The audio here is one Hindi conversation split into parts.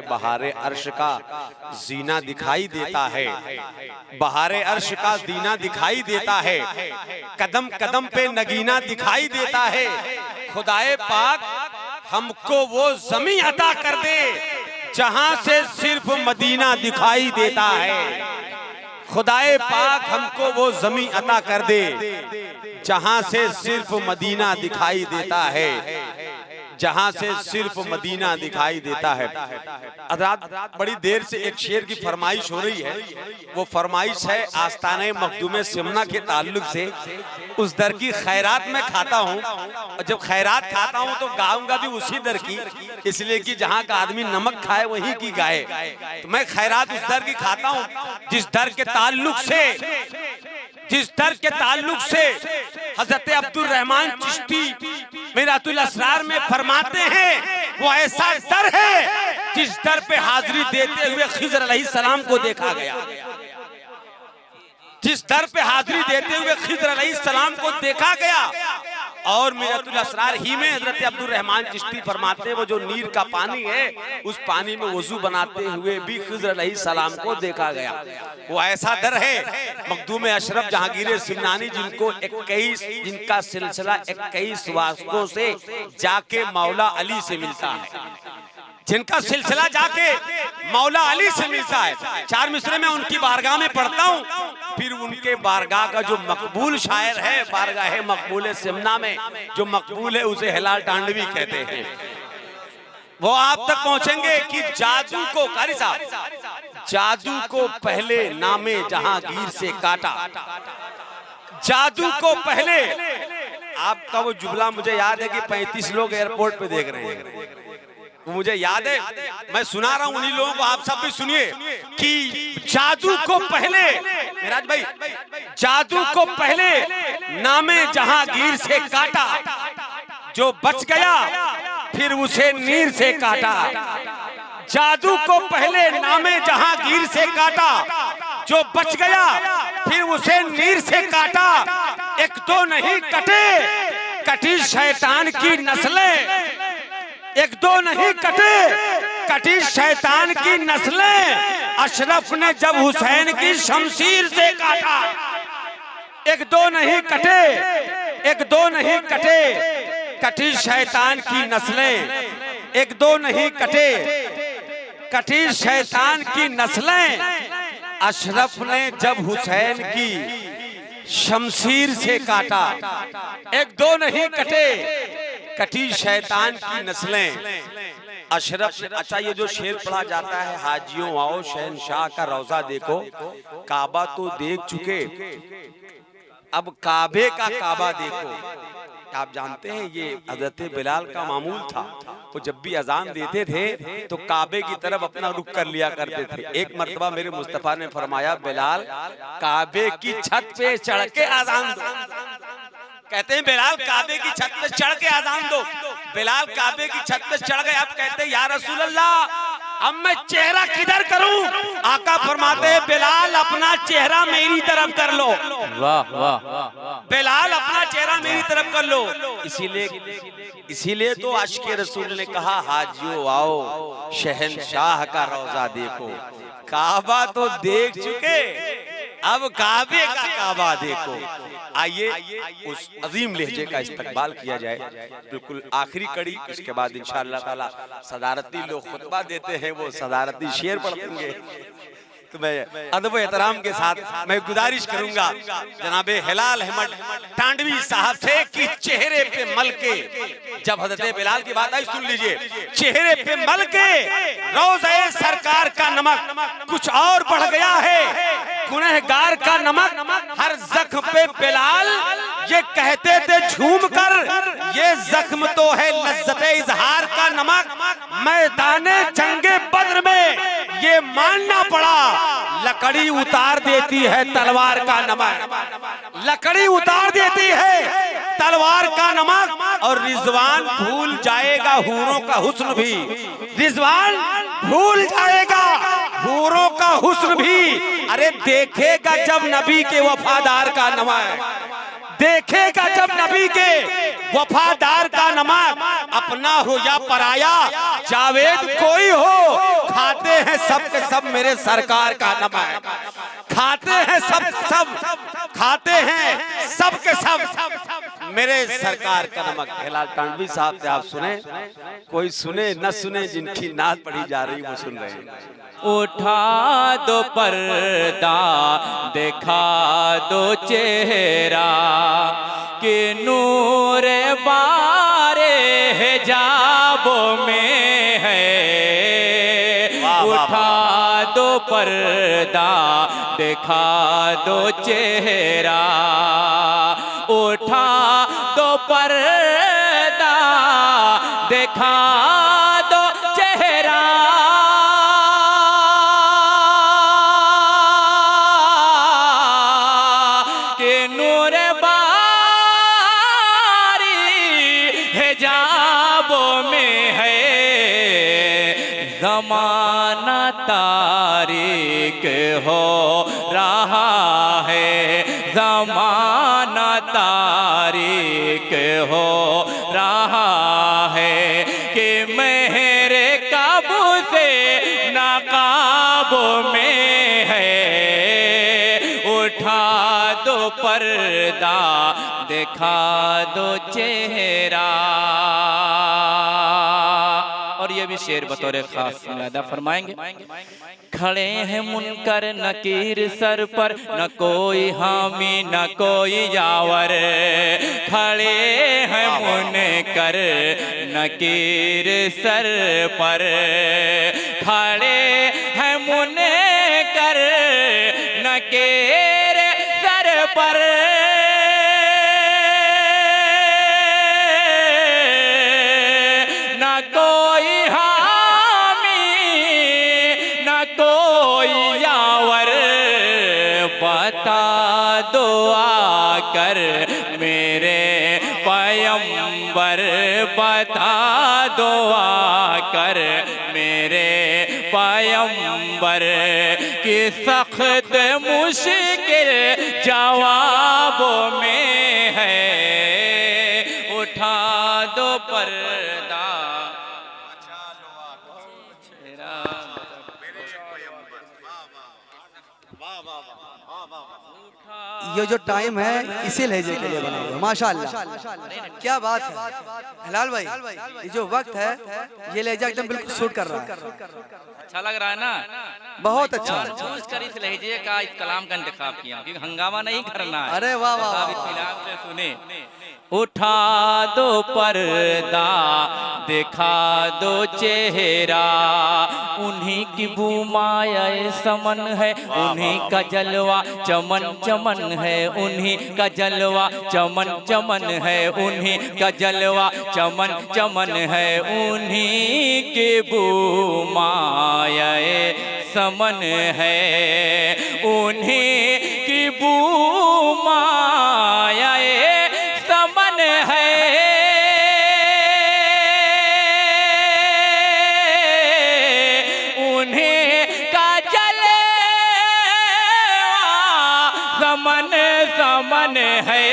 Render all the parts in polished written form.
बहारे अर्श का जीना दिखाई देता है, बहारे अर्श का जीना दिखाई देता है, कदम कदम पे नगीना दिखाई देता है। खुदाए पाक हमको वो ज़मीं अता कर दे जहां से सिर्फ मदीना दिखाई देता है। खुदाए पाक हमको वो ज़मीं अता कर दे जहां से सिर्फ मदीना दिखाई देता है, जहां से सिर्फ मदीना दिखाई देता है। हज़रात बड़ी देर से एक शेर की फरमाइश हो रही है, वो फरमाइश है आस्ताने मखदूम सिमना के ताल्लुक से। उस दर की खैरात मैं खाता हूँ, और जब खैरात खाता हूँ तो गाऊंगा भी उसी दर की, इसलिए कि जहाँ का आदमी नमक खाए वही की गाए। तो मैं खैरात उस दर की खाता हूँ जिस दर के ताल्लुक से, जिस दर के ताल्लुक से हजरत अब्दुल रहमान चिश्ती मीरातुल असरार में फरमाते हैं, वो ऐसा दर है जिस दर पे हाजिरी देते हुए खिज़र अलैहिस्सलाम को देखा गया, जिस दर पे हाजिरी देते हुए खिज़र अलैहिस्सलाम को देखा गया। और मीरातुल असरार ही में हजरत अब्दुल रहमान चिश्ती फरमाते हैं, वो जो नीर का पानी है उस पानी में वजू बनाते हुए भी खिज़र अलैहिस्सलाम को देखा गया। वो ऐसा दर है मखदूम अशरफ जहांगीर सिमनानी जिनको 21 जिनका सिलसिला 21 वास्तों से जाके मौला अली से मिलता है, जिनका सिलसिला जाके मौला अली से मिलता है। 4 मिसरे में उनकी बारगाह में पढ़ता हूँ, फिर उनके बारगाह का जो मकबूल शायर है, बारगाह मकबूल सिमना में जो मकबूल है उसे हिलाल टांडवी कहते हैं। वो आप तक पहुंचेंगे कि जादू को, कारी साहब, जादू को पहले नामे जहांगीर से काटा, जादू को पहले। आपका वो जुमला मुझे याद है कि 35 लोग एयरपोर्ट पे देख रहे हैं, मुझे याद है, मैं सुना रहा हूं उन्हीं लोगों को, आप सब भी सुनिए कि जादू को पहले, मेराज भाई, जादू को पहले नामे जहांगीर से काटा, जो बच गया फिर उसे नीर से काटा। जादू को पहले नामे जहांगीर से काटा, जो बच गया फिर उसे नीर से काटा। एक दो नहीं कटे, कटी शैतान की नस्लें, एक दो नहीं कटे, कटी शैतान की नस्लें। अशरफ ने जब हुसैन की शमशीर से काटा। एक दो नहीं कटे, एक दो नहीं कटे, कटी शैतान की नस्लें। एक दो नहीं कटे, कटी शैतान की नस्लें। अशरफ ने जब हुसैन की शमशीर से काटा। एक दो नहीं कटे, कटी शैतान की नस्लें। अशरफ, अच्छा ये जो शेर पढ़ा जाता है, हाजियों आओ शहनशाह का रोजा देखो, काबा तो देख चुके अब काबे का काबा देखो। आप जानते हैं ये हजरत बिलाल का मामूल था, वो जब भी अजान देते थे तो काबे की तरफ अपना रुख कर लिया करते थे। एक मर्तबा मेरे मुस्तफा ने फरमाया, बिलाल काबे की छत पे चढ़ के अजान दो। कहते हैं बिलाल काबे की छत पे चढ़ के अजान दो। बिलाल काबे की छत पे चढ़ गए। अब कहते हैं या रसूल अल्लाह अब मैं चेहरा किधर करूं? आका फरमाते हैं बिलाल अपना चेहरा मेरी तरफ कर लो। वाह वाह, बिलाल अपना चेहरा मेरी तरफ कर लो। इसीलिए तो आशिक़े रसूल ने कहा, हाजियो आओ शहनशाह का रोजा देखो, काबा तो देख चुके अब काबे का काबा देखो। आइए उस अजीम लहजे का इस्तकबाल किया जाए। बिल्कुल आखिरी कड़ी, इसके बाद इंशाअल्लाह ताला सदारती लोग खुतबा देते हैं, वो सदारती शेर पढ़ेंगे। तो मैं अदब एहतराम के साथ मैं गुजारिश करूंगा जनाबे हिलाल अहमद टांडवी साहब से कि चेहरे पे मल के, जब हजरत बिलाल की बात आई सुन लीजिए, चेहरे पे मल के रोज़े सरकार का नमक कुछ और बढ़ गया है, गुनहगार का नमक हर जख्म पे बिलाल ये कहते थे झूम कर, ये जख्म तो है लज्जते इजहार का नमक। मैदाने जंगे बद्र में ये मानना पड़ा, लकड़ी उतार देती है तलवार का नमक, लकड़ी उतार देती है तलवार का नमक। और रिजवान भूल जाएगा हूरों का हुस्न भी, रिजवान भूल जाएगा हूरों का हुस्न भी। अरे देखेगा जब नबी के वफादार का नमक, देखेगा जब नबी के वफादार का नमक। अपना हो या पराया जावेद कोई हो, सब के सब मेरे सरकार का नमक, खाते हैं सब खाते हैं सब के सब मेरे सरकार का नमक। हिलाल टांडवी साहब से आप सुने, कोई सुने न सुने, जिनकी नात पढ़ी जा रही वो सुन रहे हैं। उठा दो पर्दा, देखा दो चेहरा, कि नूर बारे हिजाबों में है। उठा दो पर्दा, देखा दो चेहरा, उठा दो पर्दा, देखा दो चेहरा, के नूर बारी हिजाबों में है। ज़माना तारीक हो रहा है, ज़माना तारीक हो रहा है, कि मेरे काबू से नकाबों में है। उठा दो पर्दा, देखा दो चेहरा। और ये भी शेर बतौर खास अदा फरमाएंगे। खड़े हैं मुनकर नकीर सर पर, न कोई हामी न कोई यावर। खड़े हैं मुनकर नकीर सर पर, खड़े हैं मुनकर नकीर सर पर। न कोई हामी न कोई यावर, बता दो आकर मेरे पैगंबर, बता दो आकर मेरे पैगंबर, कि सख्त मुश्किल जवाबों में है। उठा दो पर्दा, ये जो टाइम है इसी लहजे के लिए बना हुआ है। माशाअल्लाह, क्या बात है हिलाल भाई, ये जो वक्त है ये लहजा एकदम बिल्कुल सूट कर रहा है। अच्छा लग रहा है ना? बहुत अच्छा। चूज कर इस लहजे का, इस कलाम का इंतखाब किया, क्योंकि हंगामा नहीं करना है। अरे वाह वाह, आप इत्मीनान से सुने। उठा दो पर्दा, देखा दो चेहरा, उन्हीं की बूमाए समन है, उन्हीं का जलवा चमन चमन है, उन्हीं का जलवा चमन चमन है, उन्हीं का जलवा चमन चमन है, उन्हीं की बूमाए समन है, उन्हीं की बूमाए समन है। उन्हीं का जलवा समन समन है,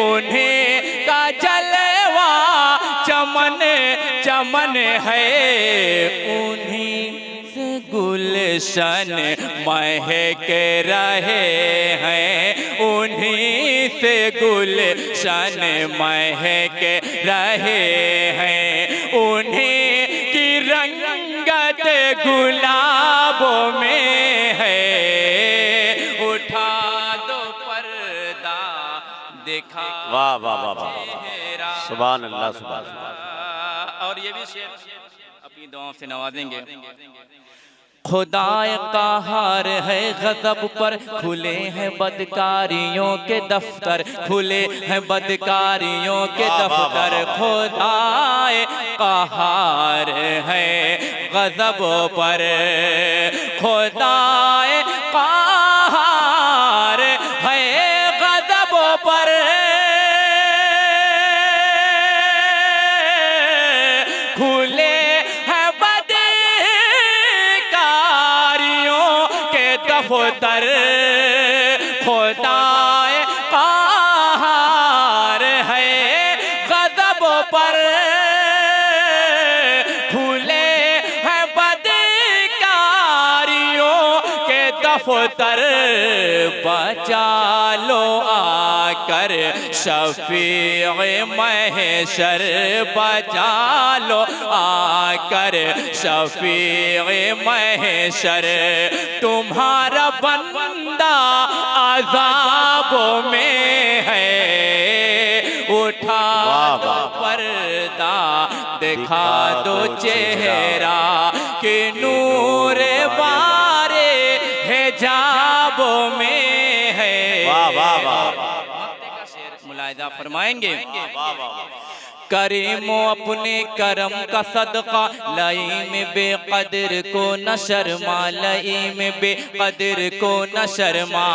उन्हीं का जलवा चमन चमन है, उन्हीं से गुलशन महक रहे हैं, उन्हीं से गुलशन महक रहे हैं, उन्हीं की रंगत गुलाबों में है। उठा दो पर्दा, देखा वाह वाह वाह वाह, सुभान अल्लाह सुभान अल्लाह। और ये भी शेर अपनी दुआओं से नवाजेंगे। खुदाए कहार है गज़ब पर, खुले हैं बदकारियों के दफ्तर, खुले हैं बदकारियों के दफ्तर। खुदाए कहार है गज़ब पर, खुदाए कहार है गज़ब पर, खुले हैं बदकारियों के दफ्तर। खुदाए कहार है गज़ब पर, खुले हैं बदकारियों दफ्तर बचा लो आकर, शफीए महशर बचा लो आकर, शफीए महशर। तुम्हारा बंदा अज़ाबों में है, उठा दो पर्दा दिखा दो चेहरा, कि नूर बारे हिजाबों में है। वाह वाह वाह, मुलाहिजा फरमाएंगे। करीमो अपने करम का सदका, लाई में बेकदर को न शर्मा, लाई में बेकदर को न शर्मा।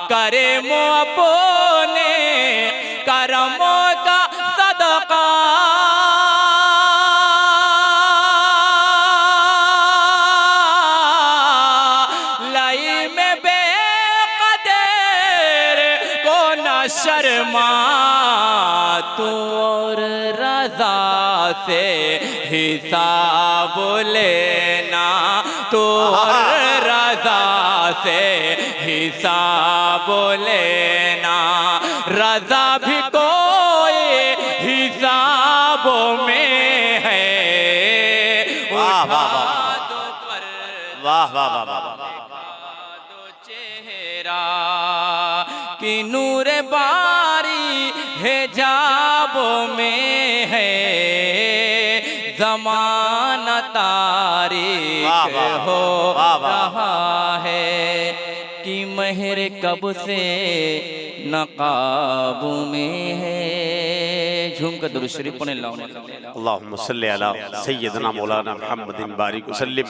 करीमो अपने करमों का सदका, लाई में बेकदर को न शर्मा। तू और रज़ा से हिसाब लेना, तू और रज़ा से हिसाब लेना। रज़ा भी कोई हिसाबों में है। वाह वाह वाह वाह वाह वाह वाह, दो चेहरा की नूर बारी हिजाबों में है। ज़माना तारीख हो रहा है, कि महर कब से नकाबू में है। झूम कर दुरूद शरीफ पढ़ें। अल्लाहुम्मा सल्ली अला सय्यदना मौलाना मुहम्मदिन बारिक वसल्लिम,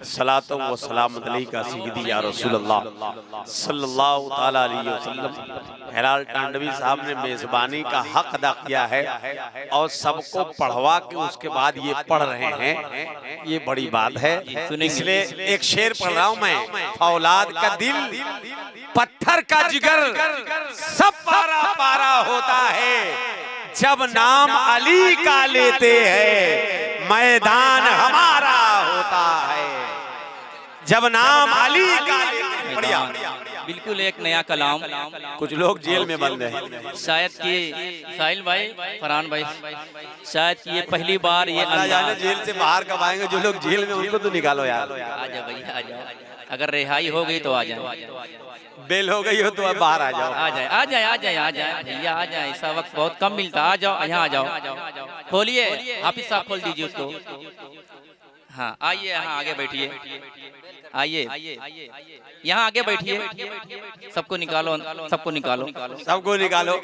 सलातो व सलाम अलैका सय्यदी या रसूलल्लाह सल्लल्लाहु ताला अलैहि वसल्लम। हेलाल टांडवी साहब ने मेजबानी का हक अदा किया है और सबको पढ़वा के उसके बाद ये पढ़ रहे हैं, ये बड़ी बात है। इसलिए एक शेर पढ़ रहा हूं मैं। औलाद का दिल पत्थर का जिगर, सब पारा पारा होता है, जब नाम अली का लेते हैं मैदान हमारा होता है। जब नाम अली का लेते हैं। बढ़िया, बिल्कुल एक नया कलाम। कुछ लोग जेल में बंद हैं, शायद कि साहिल भाई, फरहान भाई, शायद कि ये पहली बार ये अल्लाह जाने जेल से बाहर कब आएंगे। जो लोग जेल में उनको तो निकालो यार। आ जाओ भैया, आ जाओ। अगर रिहाई हो गई तो आ जाए, बेल हो गई हो तो अब बाहर आ जाओ। आ जाए, आ जाए, आ जाए, आ जाए भैया, आ जाए। ऐसा वक्त बहुत कम मिलता। आ जाओ, यहाँ आ जाओ। खोलिए, हाफिज साहब खोल दीजिए उसको। हाँ आइए, यहाँ आगे बैठिए, आइए यहाँ आगे बैठिए। सबको निकालो, सबको निकालो, सबको निकालो।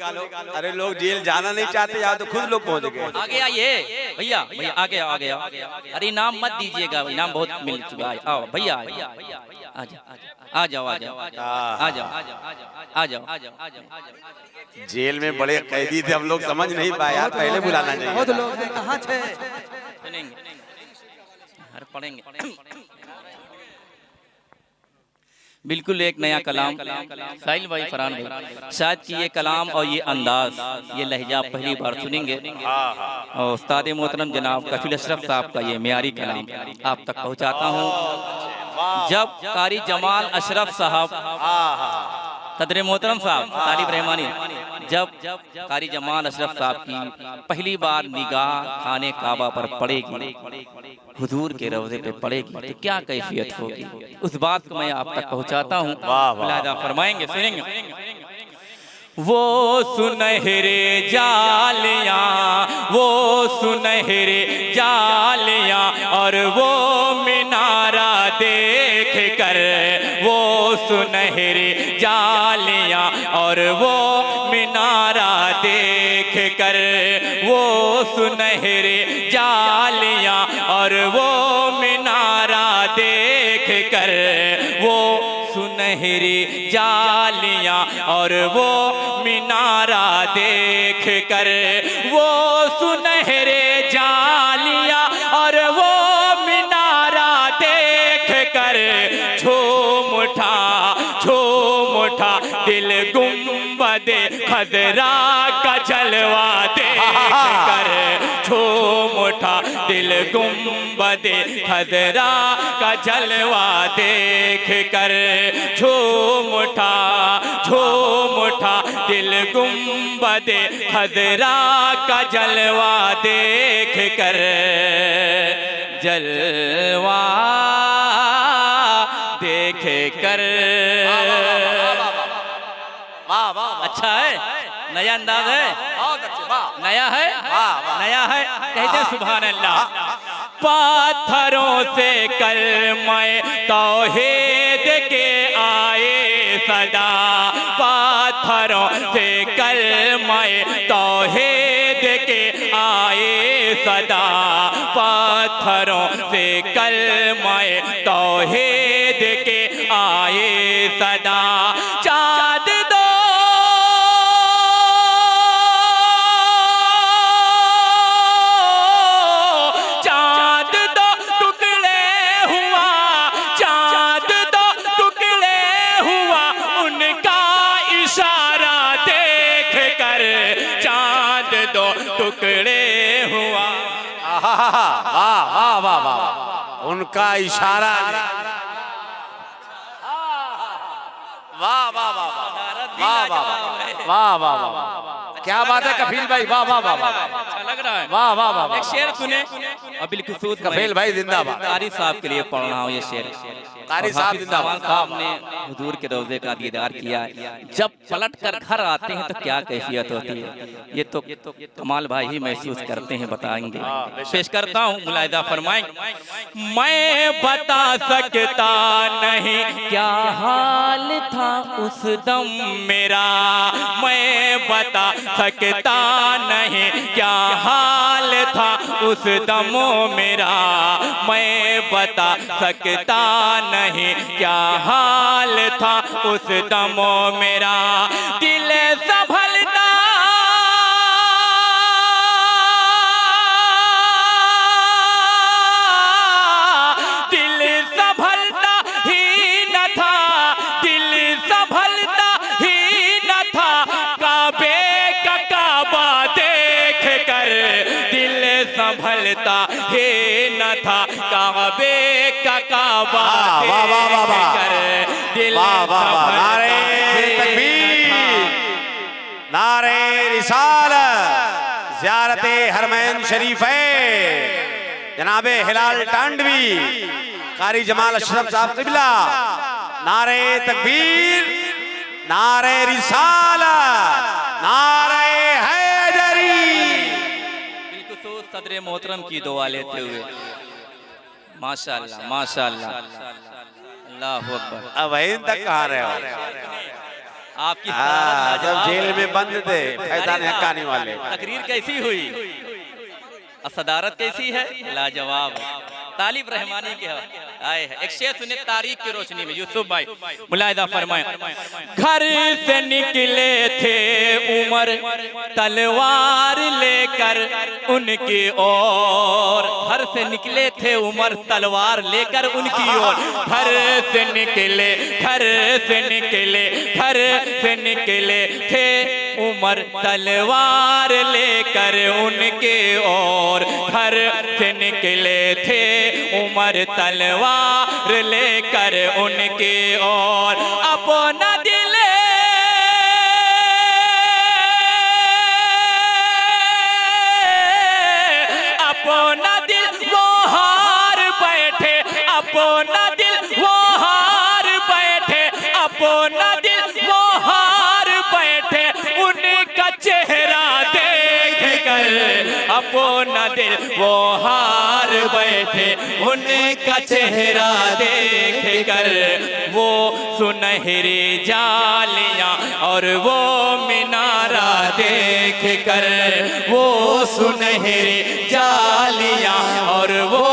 अरे लोग जेल जाना नहीं चाहते, यहाँ तो खुद लोग पहुँच गए। आगे आइए भैया, भैया आगे आओ, आगे आओ। अरे इनाम मत दीजिएगा, इनाम बहुत मिल चुका है। आओ भैया, आ जाओ, आ जाओ, आ जाओ, आ जाओ, आ जाओ, आ जाओ। जेल में बड़े कैदी थे, हम लोग समझ नहीं पाए यार, पहले बुलाना चाहिए। बहुत लोग हैं, कहाँ थे? सुनेंगे, पढ़ेंगे। बिल्कुल एक नया कलाम। साहिल भाई, फरहान भाई, शायद कि ये कलाम और ये अंदाज, ये लहजा पहली बार सुनेंगे। और उस्ताद मोहतरम जनाब कफील अशरफ साहब का ये म्यारी कलाम आप तक पहुंचाता हूं। जब कारी जमाल अशरफ साहब, सदर मोहतरम साहब तालिब रहमानी, जब कारी जमाल अशरफ साहब की पहली बार निगाह खाने काबा पर पड़ेगी, हुजूर के रोज़े पे पड़ेगी, तो क्या कैफियत होगी, उस बात को मैं आप तक पहुंचाता हूँ। मुलाहिजा फरमाएंगे, सुनेंगे। वो सुनहरे जालियाँ, वो सुनहरे जालियाँ, और वो मीनारा देख कर, वो सुनहरे जालियाँ और वो मीनारा देख कर, वो सुनहरे जालियाँ और वो मीनारा देख कर, वो सुनहरी जालियाँ और वो मीनारा देख कर, वो सुनहरे जालियाँ और वो मीनारा देख कर, झूम उठा दिल गुंबदे खजरा का जलवा देख कर, झूम उठा दिल गुंबदे खजरा का जलवा देख कर, झूम उठा दिल गुंबदे खजरा का जलवा देख कर, जलवा देख कर। वाह वाह, अच्छा है, नया अंदाज है, बहुत अच्छे, वाह नया है, वाह। नया है, कहते सुभान अल्लाह। पाथरों से कलमे तौहीद के आए सदा, पाथरों से कलमे तौहीद के आए सदा, पाथरों से कलमे तौहीद के आए सदा। चाँद दो टुकड़े हुआ, चाँद दो टुकड़े हुआ उनका इशारा देख कर, चाँद दो टुकड़े हुआ। वाह वाह वाह वाह, उनका इशारा, वाह वाह वाह वाह वाह वाह वाह वाह, क्या बात है कफील भाई, वाह वाह वाह वाह, अच्छा लग रहा है, वाह वाह वाह। एक शेर सुने और बिल्खुसूस कफील भाई जिंदाबाद। कारी साहब के लिए पढ़ रहा हूँ ये शेर। कारी साहब जिंदाबाद। साहब ने हुजूर के रोजे का दीदार किया, जब पलट कर घर आते हैं तो क्या कैफियत होती है, ये तो कमाल भाई ही महसूस करते हैं, बताएंगे। पेश करता हूँ, मुलाहिजा फरमाएंगे। मैं बता सकता नहीं क्या हाल था उस दम मेरा, मैं बता सकता नहीं क्या हाल था उस दम मेरा, मैं बता सकता नहीं क्या हाल था उस दम मेरा। दिल संभलता ही न था, दिल संभलता ही न था, काबे का काबा देख कर, दिल संभलता ही न था, काबे का काबा देख कर, दिल नारे तकबीर, नारे रिसालत, ज़ियारते हरमैन शरीफ है जनाबे हिलाल टांडवी कारी जमाल अशरफ साहब क़िबला। नारे तकबीर, नारे रिसालत, नारे हैदरी। बिल्कुल सदर मोहतरम की दुआ लेते हुए माशाअल्लाह माशाअल्लाह, अल्लाहु अकबर। अब इन तक कहाँ रहे हो, आपकी जब जेल में बंद थे फैजान हक्कानी वाले। तकरीर कैसी हुई और सदारत कैसी है, लाजवाब। तालिब रहमानी के आए हैं, एक शेर सुने तारीख की रोशनी में। यूसुफ भाई मुलाहिजा फरमाएं। घर से निकले थे उमर तलवार लेकर उनकी ओर, घर से निकले थे उमर तलवार लेकर उनकी ओर, घर से निकले, घर से निकले, घर से निकले थे उमर तलवार लेकर उनके ओर, घर से निकले थे उमर तलवार लेकर उनके ओर। अपना दिल अपना दिल वो हार बैठे, अपना दिल वो हार बैठे, अपना दिल वो हार बैठे, उनका चेहरा देख कर, अपना दिल वो हार बैठे, उनका चेहरा देख कर, वो सुनहरी जालियां और वो मिनारा देख कर, वो सुनहरी जालियां और वो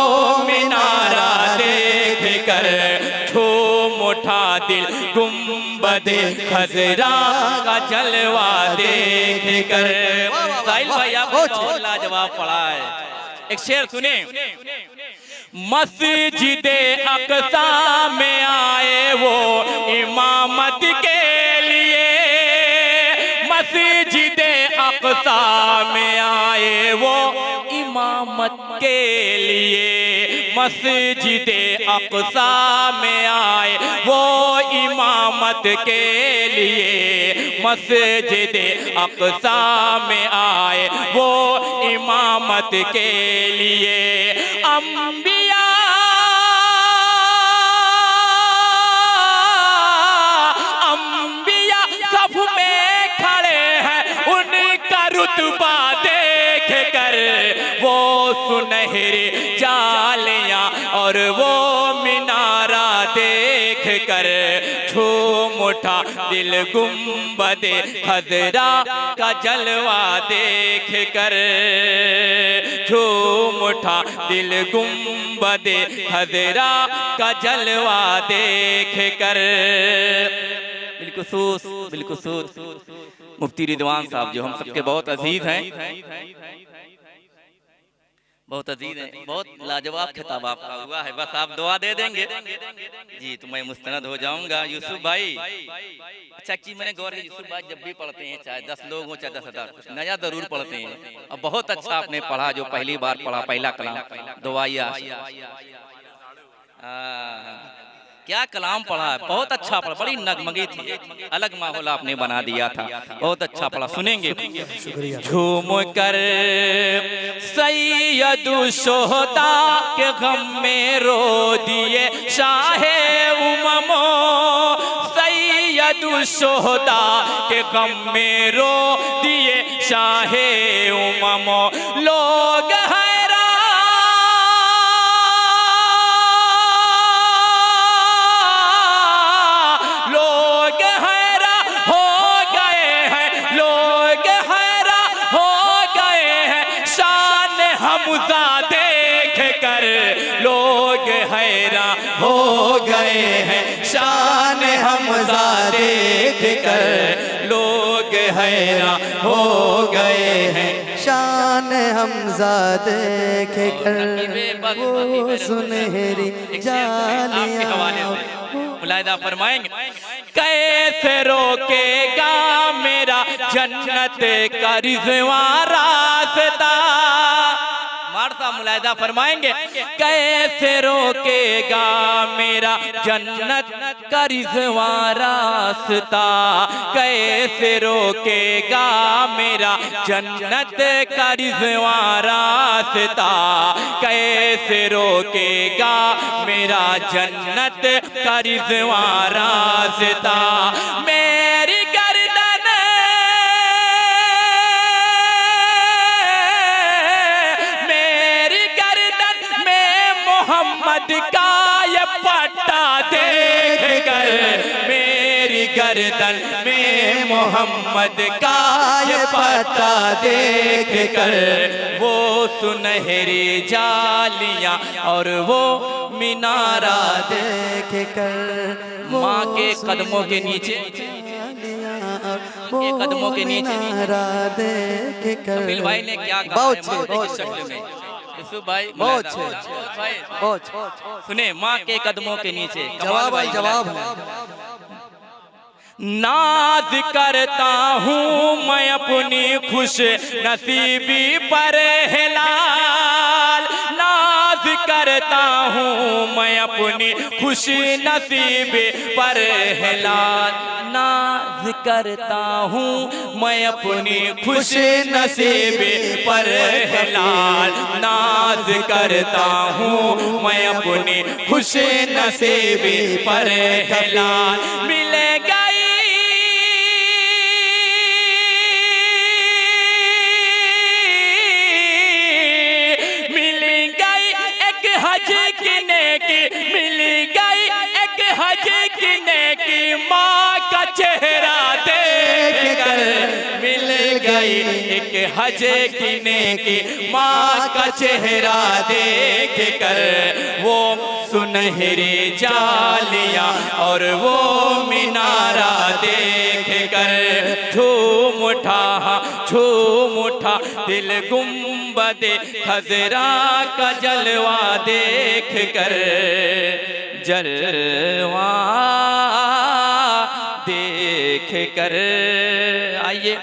मिनारा देख कर, झूम उठा दिल गुंबदे खजरा का जलवा देख कर। साहिल भाई आपने बहुत लाजवाब पढ़ा है, एक शेर सुने। मस्जिदे अक़सा में आए वो इमामत के इमामत के लिए मस्जिद अक़सा में आए, वो इमामत के लिए मस्जिद अक़सा में आए, वो इमामत के लिए। अंबिया अंबिया सब में खड़े हैं, उनका रुतबा देख कर, वो सुनहरी जालियां और वो मिनारा देख कर झूम उठा दिल गुंबदे खजरा का जलवा देख कर, झूम उठा दिल गुंबदे खजरा का जलवा देख कर। बिलखुसूस मुफ्ती रिजवान साहब जो हम सबके बहुत अजीज हैं, बहुत अजीज हैं, बहुत लाजवाब खिताब आपका हुआ है। बस आप दुआ दे देंगे जी तो मैं मुस्तनद हो जाऊंगा। यूसुफ भाई, अच्छा चीज मैंने गौर किया, यूसुफ भाई जब भी पढ़ते हैं, चाहे 10 लोग हो चाहे 10,000, कुछ नया जरूर पढ़ते हैं। और बहुत अच्छा आपने पढ़ा, जो पहली बार पढ़ा, पहला कलाम दुआया। क्या कलाम पढ़ा है, बहुत अच्छा पढ़ा, बड़ी नगमगी थी, अलग माहौल आपने बना दिया था, बहुत अच्छा पढ़ा। सुनेंगे। झूम कर सैयदु शोहदा के गम में रो दिए शाहे उममो, सैयदु शोहदा के गम में रो दिए शाहे उममो। लोग देख कर लोग हैरान हो गए हैं, शान हमजा देख कर लोग हैरान हो गए हैं, शान हमजा देख कर वो सुनहरी जालियां। मुलाहिदा फरमाएंगे। कैसे रोकेगा मेरा जन्नत का रिज़वां रास्ता, मारसा मुलाहिदा फरमाएंगे। कैसे रोकेगा मेरा जन्नत का रिज़वां रास्ता, कैसे रोकेगा मेरा जन्नत का रिज़वां रास्ता, कैसे रोकेगा मेरा जन्नत का रिज़वां रास्ता। मेरी मोहम्मद का ये पट्टा देख कर, मेरी गर्दन में मोहम्मद का ये पट्टा देख कर, वो सुनहरी जालियां और वो मिनारा देख कर, माँ के कदमों के नीचे, के कदमों के नीचे देख कर। कपिल भाई ने क्या कहा, बहुत भाई बहुत सुने, माँ के कदमों के नीचे। जवाब है, जवाब है। नाज करता हूँ मैं अपनी खुश नसीबी पर है लाल, नाज करता हूँ मैं अपनी खुश नसीबी पर है लाल, नाज करता हूँ मैं अपनी खुश नसीबी पर है लाल, नाज करता हूँ मैं अपनी खुश नसीबी पर है लाल। मिलेगा हज गिने की माँ का चेहरा देख कर, मिल गई एक हज गिने की माँ का चेहरा देख कर, वो सुनहरी जालियां और वो मिनारा देख कर, झूम उठा दिल गुंबदे खजरा का जलवा देख कर, जलवा देख कर। आइए,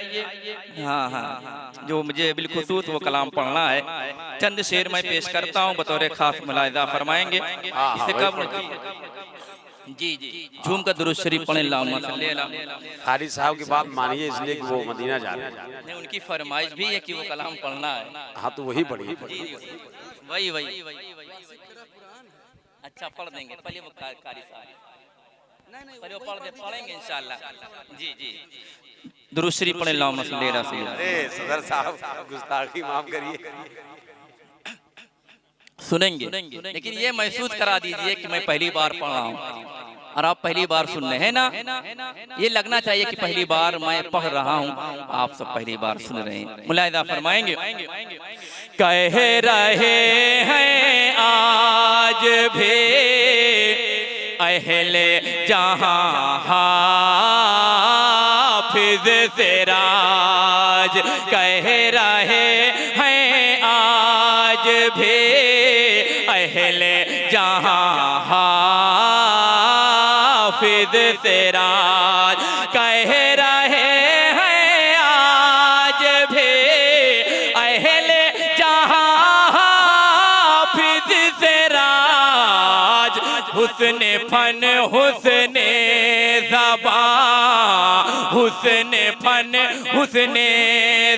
हाँ जो मुझे बिलखुसूस वो कलाम पढ़ना है। चंद शेर मैं पेश करता हूँ, बतौर खास मुलाहिजा फरमाएंगे। इससे कब जी जी झूम का दुरूद शरीफ पढ़ें। अल्लाहुम्मा सल्ली अला। कारी साहब की बात मानिए इसलिए कि वो मदीना जा रहे हैं। नहीं, उनकी फरमाइश भी है कि वो कलाम पढ़ना है। हाँ तो वही पढ़िए। वही वही अच्छा पढ़ देंगे। पहले वो कारी साहब पहले वो पढ़ेंगे इंशाअल्लाह। जी जी दुरूद शरीफ पढ़ें। अल्लाहुम्मा सल्ली अला सय्यिदना। अरे सदर साहब गुस्ताखी माफ करिए। सुनेंगे, लेकिन ये महसूस करा दीजिए कि मैं पहली बार पढ़ रहा हूँ और आप पहली बार सुन रहे हैं ना। ये लगना चाहिए कि पहली बार मैं पढ़ रहा हूँ, आप सब पहली बार सुन रहे हैं। मुलाहिजा फरमाएंगे। कह रहे हैं आज भी अहले जहां हाफिज सिराज, कह रहे हैं आज भी अहले जहां हाफिज सिराज, कह रहे हैं आज भी अहले जहां हाफिज सिराज। हुस्न फन हुस्न ज़बान, हुस्न फन हुस्न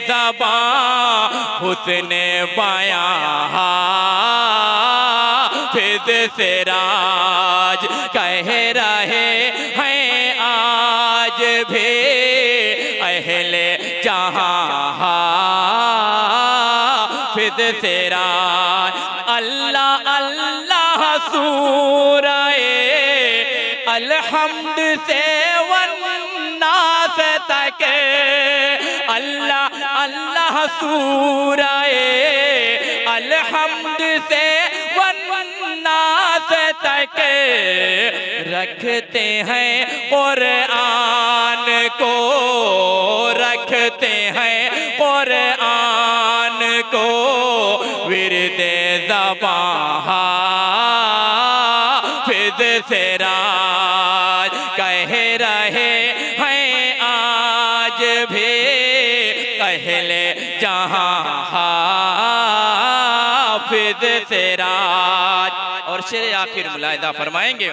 ज़बान, हुस्न बयां हाफिज सिराज, कह रहे हैं आज भी अहले जहां हाफिज सिराज। अल्लाह अल्लाह सूराए अलहम्द से वन्नास तक, अल्लाह अल्लाह सूराए अलहम्द से वन्नास तक रखते हैं कुरान को, रखते हैं कुरान को विरदे ज़बान हाफिज सिराज, कह रहे हैं आज भी अहले जहां हाफिज सिराज। और शेर आखिर मुलाहिजा फरमाएंगे।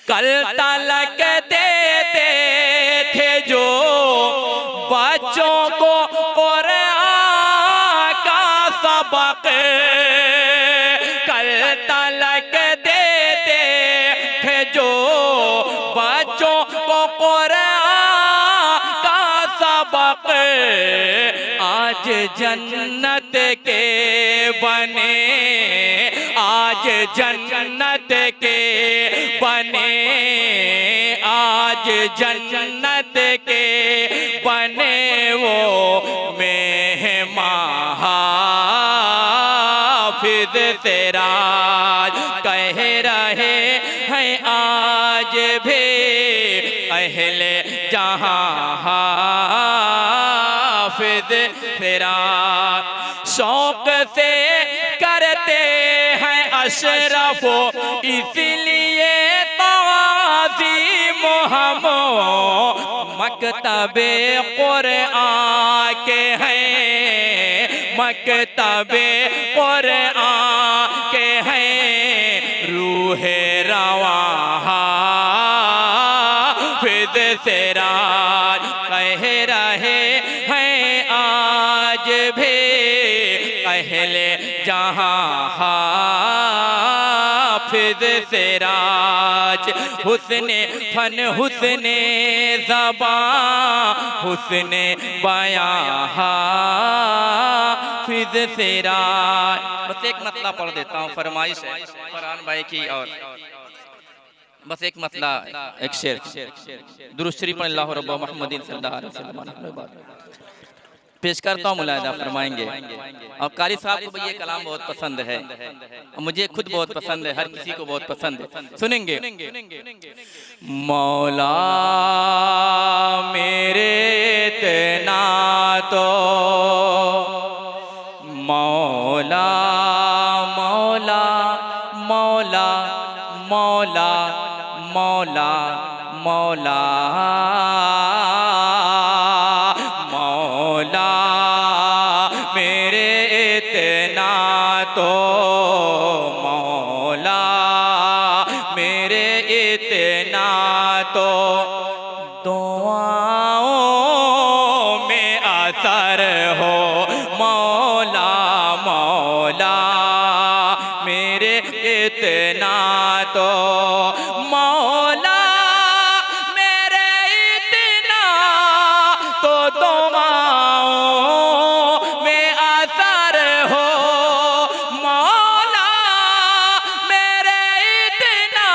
कल तलक देते थे जो बच्चों को कुरान का सबक, कल तलक देते थे जो बच्चों को कुरान का सबक, आज जन्नत के बने, आज जन्नत के बने, आज जन्नत के बने वो मेहमान हाफिज सिराज, कह रहे हैं आज भी अहले जहां हाफिज सिराज। शौक से करते हैं अशरफो इसलिए ताज़ीम हम, मकतबे कुरान के हैं, मकतबे कुरान के हैं, रूहे रवां हाफिज सिराज, कह रहे हैं आज भी अहले जहां हाफिज सिराज। हुस्न फन हुस्न ज़बान, हुस्न बयां हाफिज सिराज। बस एक मतला पढ़ देता हूँ, फरमाइश है फरहान भाई की। और बस एक मतला एक शेर दुरूद शरीफ पढ़ अल्लाह रब्बा मुहम्मदिन सल्लल्लाहु अलैहि वसल्लम पेश करता हूँ। मुलाहिजा फरमाएंगे। और कारी साहब को भी ये कलाम बहुत पसंद है और मुझे खुद बहुत पसंद है, हर किसी को बहुत पसंद है। सुनेंगे। मौला मेरे इतना तो मौला मौला मौला मौला मौला मौला मौला इतना तो मौला मेरे इतना तो दुआओं में असर हो मौला मेरे इतना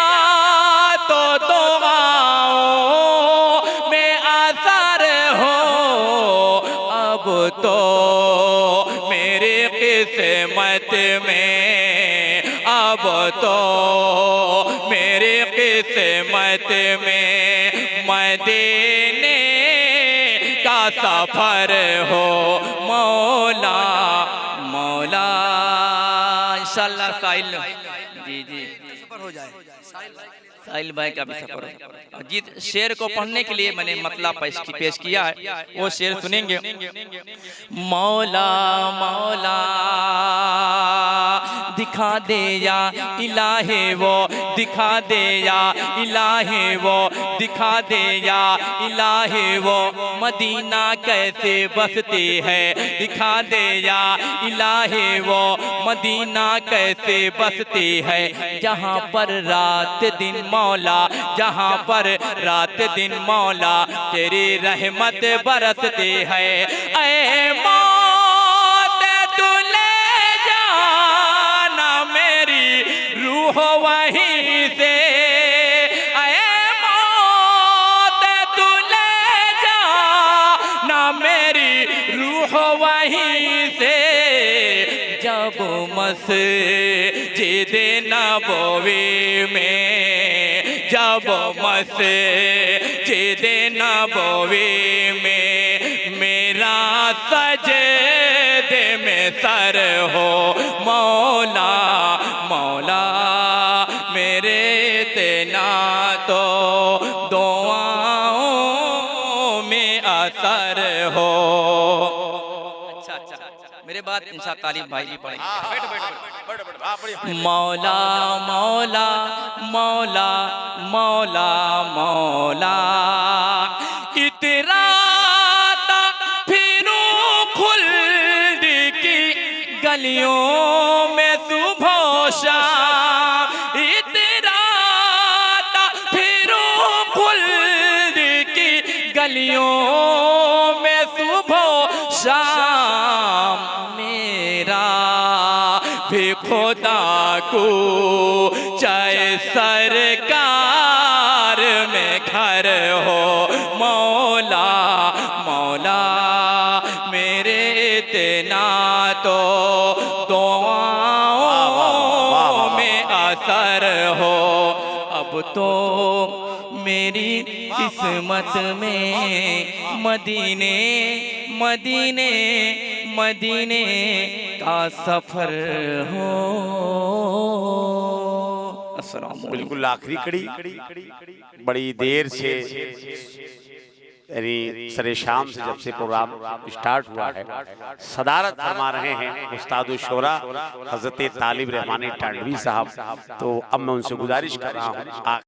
तो दुआओं में असर हो अब तो मेरी किस्मत में अब तो मेरी किस्मत में मदीने का सफर हो मौला मौला इंशाल्लाह साहिल जी जी सफर हो जाए। साहिल भाई का भी सफर हो जिस शेर को पढ़ने के लिए मैंने मतलब पेश किया है वो शेर सुनेंगे। मौला मौला दिखा दे या इलाहे वो दिखा दे या इलाहे वो दिखा दे या इलाहे वो मदीना कैसे बसती है दिखा दे या इलाहे वो मदीना कैसे बसती है जहाँ पर रात दिन मौला जहाँ पर रात दिन मौला तेरी रहमत बरसती है ऐ मौत तू ले जाना मेरी रूह वहीं से ऐ मौत तू ले जाना मेरी रूह वहीं से जब मस्जिद नबवी में जब मस्जिद नबवी में मेरा सजदे में सर हो मौला मौला मेरे इतना तो दुआओं में असर हो। अच्छा अच्छा मेरे बात इंशाअल्लाह तालिब भाई भी पढ़ेंगे। मौला मौला मौला मौला मौला इतराता फिरूं खुल्द की गलियों में सुबह शाम इतराता फिरूं खुल्द की गलियों में सुबह शाम मेरा भी खुदा को चाहे सरकार में घर हो मौला मौला मेरे इतना तो दुआओं में असर हो अब तो मेरी किस्मत में मदीने मदीने मदीने का सफर हो। बिल्कुल आखिरी कड़ी बड़ी देर से यानी सरे शाम से जब से प्रोग्राम स्टार्ट हुआ है सदारत फरमा रहे हैं उस्ताद शोरा हजरत तालिब रहमानी टांडवी साहब। तो अब मैं उनसे गुजारिश कर रहा हूँ